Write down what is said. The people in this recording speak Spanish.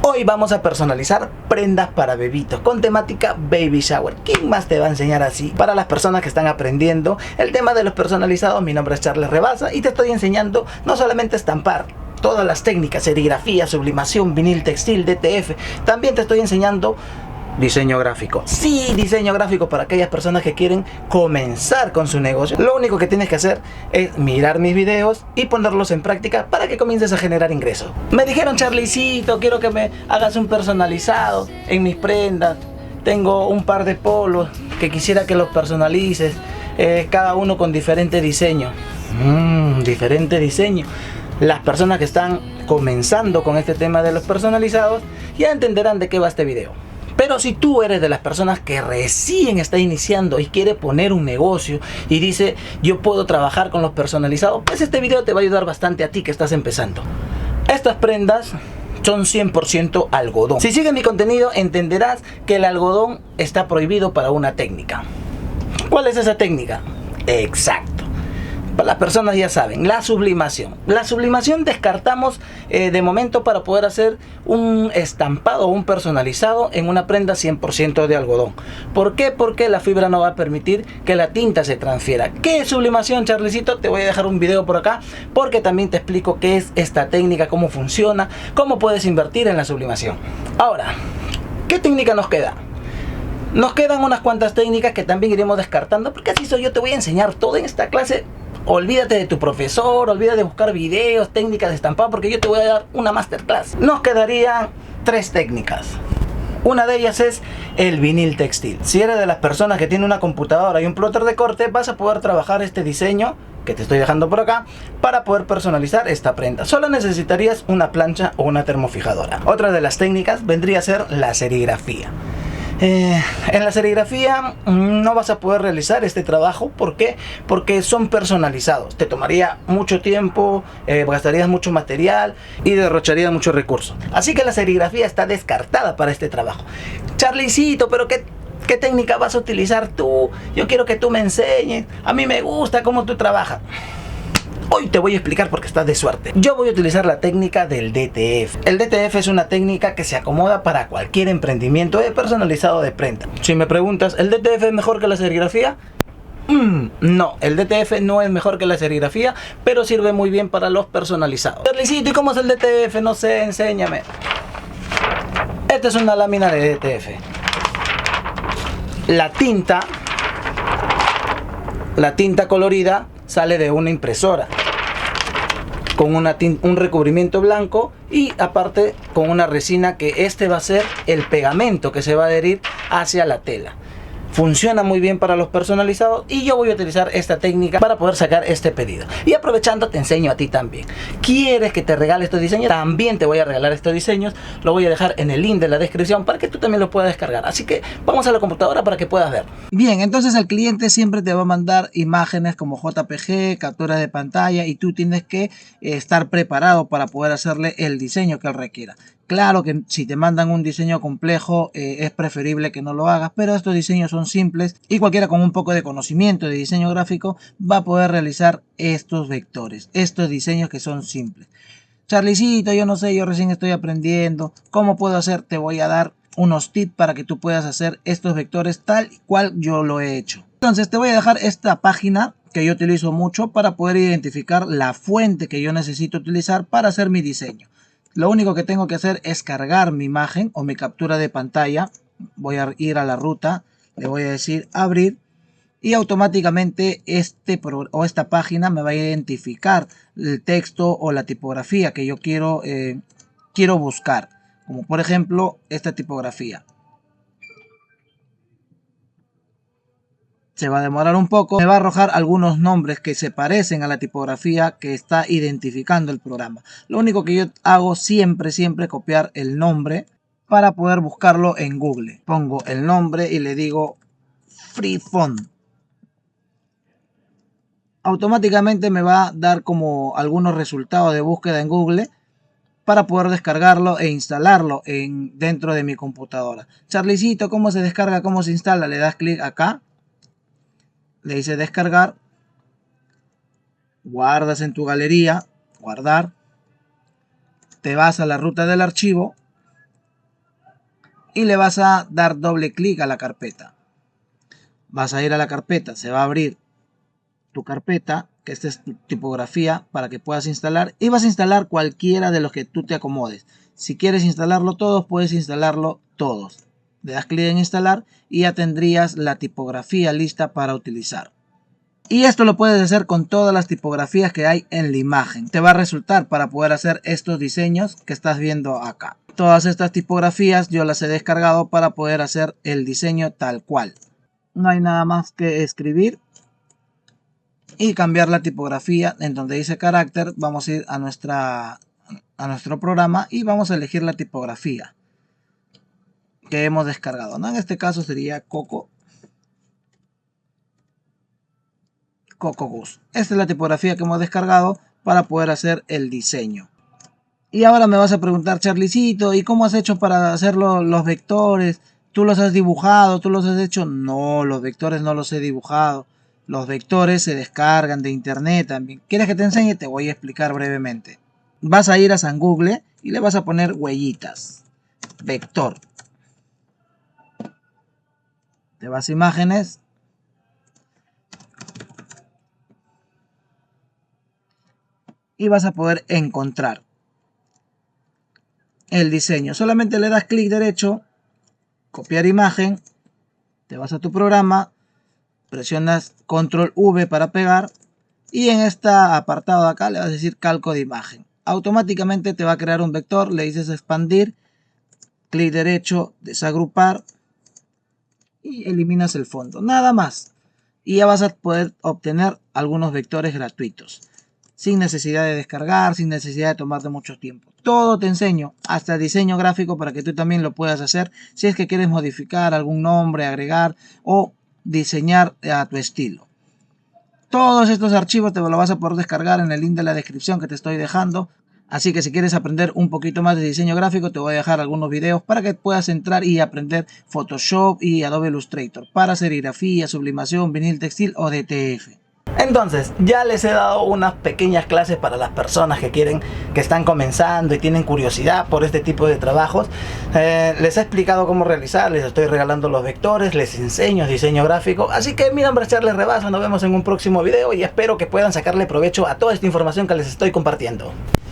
Hoy vamos a personalizar prendas para bebitos con temática baby shower. ¿Quién más te va a enseñar así? Para las personas que están aprendiendo el tema de los personalizados, mi nombre es Charles Rebasa y te estoy enseñando no solamente estampar, todas las técnicas, serigrafía, sublimación, vinil textil, DTF. También te estoy enseñando diseño gráfico. Sí, diseño gráfico para aquellas personas que quieren comenzar con su negocio. Lo único que tienes que hacer es mirar mis videos y ponerlos en práctica para que comiences a generar ingresos. Me dijeron, Charlicito, quiero que me hagas un personalizado en mis prendas. Tengo un par de polos que quisiera que los personalices, cada uno con diferente diseño. Diferente diseño. Las personas que están comenzando con este tema de los personalizados ya entenderán de qué va este video. Pero si tú eres de las personas que recién está iniciando y quiere poner un negocio y dice yo puedo trabajar con los personalizados, pues este video te va a ayudar bastante a ti que estás empezando. Estas prendas son 100% algodón. Si sigues mi contenido entenderás que el algodón está prohibido para una técnica. ¿Cuál es esa técnica? Exacto. Las personas ya saben, la sublimación. La sublimación descartamos de momento para poder hacer un estampado o un personalizado en una prenda 100% de algodón. ¿Por qué? Porque la fibra no va a permitir que la tinta se transfiera. ¿Qué es sublimación, Charlecito? Te voy a dejar un video por acá porque también te explico qué es esta técnica, cómo funciona, cómo puedes invertir en la sublimación. Ahora, ¿qué técnica nos queda? Nos quedan unas cuantas técnicas que también iremos descartando porque así soy yo, te voy a enseñar todo en esta clase. Olvídate de tu profesor, olvídate de buscar videos, técnicas de estampado, porque yo te voy a dar una masterclass. Nos quedarían 3 técnicas. Una de ellas es el vinil textil. Si eres de las personas que tiene una computadora y un plotter de corte, vas a poder trabajar este diseño que te estoy dejando por acá para poder personalizar esta prenda. Solo necesitarías una plancha o una termofijadora. Otra de las técnicas vendría a ser la serigrafía. En la serigrafía no vas a poder realizar este trabajo. ¿Por qué? Porque son personalizados. Te tomaría mucho tiempo, gastarías mucho material y derrocharías muchos recursos. Así que la serigrafía está descartada para este trabajo. Charlicito, pero ¿qué técnica vas a utilizar tú? Yo quiero que tú me enseñes. A mí me gusta cómo tú trabajas. Hoy te voy a explicar porque estás de suerte. Yo voy a utilizar la técnica del DTF. El DTF es una técnica que se acomoda para cualquier emprendimiento personalizado de prenda. Si me preguntas, ¿el DTF es mejor que la serigrafía? No, el DTF no es mejor que la serigrafía, pero sirve muy bien para los personalizados. Carlicito, ¿y cómo es el DTF? No sé, enséñame. Esta es una lámina de DTF. La tinta colorida sale de una impresora con un recubrimiento blanco y aparte con una resina que va a ser el pegamento que se va a adherir hacia la tela. Funciona muy bien para los personalizados y yo voy a utilizar esta técnica para poder sacar este pedido. Y aprovechando te enseño a ti también. ¿Quieres que te regale estos diseños? También te voy a regalar estos diseños. Lo voy a dejar en el link de la descripción para que tú también lo puedas descargar. Así que vamos a la computadora para que puedas ver. Bien, entonces el cliente siempre te va a mandar imágenes como JPG, capturas de pantalla y tú tienes que estar preparado para poder hacerle el diseño que él requiera. Claro que si te mandan un diseño complejo es preferible que no lo hagas, pero estos diseños son simples y cualquiera con un poco de conocimiento de diseño gráfico va a poder realizar estos vectores, estos diseños que son simples. Charlicito, yo no sé, yo recién estoy aprendiendo. ¿Cómo puedo hacer? Te voy a dar unos tips para que tú puedas hacer estos vectores tal y cual yo lo he hecho. Entonces te voy a dejar esta página que yo utilizo mucho para poder identificar la fuente que yo necesito utilizar para hacer mi diseño. Lo único que tengo que hacer es cargar mi imagen o mi captura de pantalla. Voy a ir a la ruta, le voy a decir abrir y automáticamente esta página me va a identificar el texto o la tipografía que yo quiero buscar. Como por ejemplo esta tipografía. Se va a demorar un poco, me va a arrojar algunos nombres que se parecen a la tipografía que está identificando el programa. Lo único que yo hago siempre copiar el nombre para poder buscarlo en Google. Pongo el nombre y le digo Freefont. Automáticamente me va a dar como algunos resultados de búsqueda en Google para poder descargarlo e instalarlo dentro de mi computadora. Charlicito, ¿cómo se descarga? ¿Cómo se instala? Le das clic acá. Le dice descargar, guardas en tu galería, guardar, te vas a la ruta del archivo y le vas a dar doble clic a la carpeta. Vas a ir a la carpeta, se va a abrir tu carpeta, que esta es tu tipografía para que puedas instalar, y vas a instalar cualquiera de los que tú te acomodes. Si quieres instalarlo todos, puedes instalarlo todos. Le das clic en instalar y ya tendrías la tipografía lista para utilizar. Y esto lo puedes hacer con todas las tipografías que hay en la imagen. Te va a resultar para poder hacer estos diseños que estás viendo acá. Todas estas tipografías yo las he descargado para poder hacer el diseño tal cual. No hay nada más que escribir y cambiar la tipografía. En donde dice carácter, vamos a ir a nuestro programa y vamos a elegir la tipografía que hemos descargado, ¿no? En este caso sería Coco Guz. Esta es la tipografía que hemos descargado para poder hacer el diseño. Y ahora me vas a preguntar, Charlicito, ¿y cómo has hecho para hacer los vectores? ¿Tú los has dibujado? ¿Tú los has hecho? No, los vectores no los he dibujado. Los vectores se descargan de internet también. ¿Quieres que te enseñe? Te voy a explicar brevemente. Vas a ir a San Google y le vas a poner huellitas. Vector. Te vas a imágenes. Y vas a poder encontrar el diseño. Solamente le das clic derecho, copiar imagen, te vas a tu programa, presionas control V para pegar y en este apartado de acá le vas a decir calco de imagen. Automáticamente te va a crear un vector, le dices expandir, clic derecho, desagrupar y eliminas el fondo. Nada más. Y ya vas a poder obtener algunos vectores gratuitos. Sin necesidad de descargar, sin necesidad de tomarte mucho tiempo. Todo te enseño, hasta diseño gráfico para que tú también lo puedas hacer si es que quieres modificar algún nombre, agregar o diseñar a tu estilo. Todos estos archivos te los vas a poder descargar en el link de la descripción que te estoy dejando. Así que si quieres aprender un poquito más de diseño gráfico, te voy a dejar algunos videos para que puedas entrar y aprender Photoshop y Adobe Illustrator para serigrafía, sublimación, vinil textil o DTF. Entonces, ya les he dado unas pequeñas clases para las personas que están comenzando y tienen curiosidad por este tipo de trabajos. Les he explicado cómo realizar, les estoy regalando los vectores, les enseño diseño gráfico. Así que mi nombre es Charles Rebaza, nos vemos en un próximo video y espero que puedan sacarle provecho a toda esta información que les estoy compartiendo.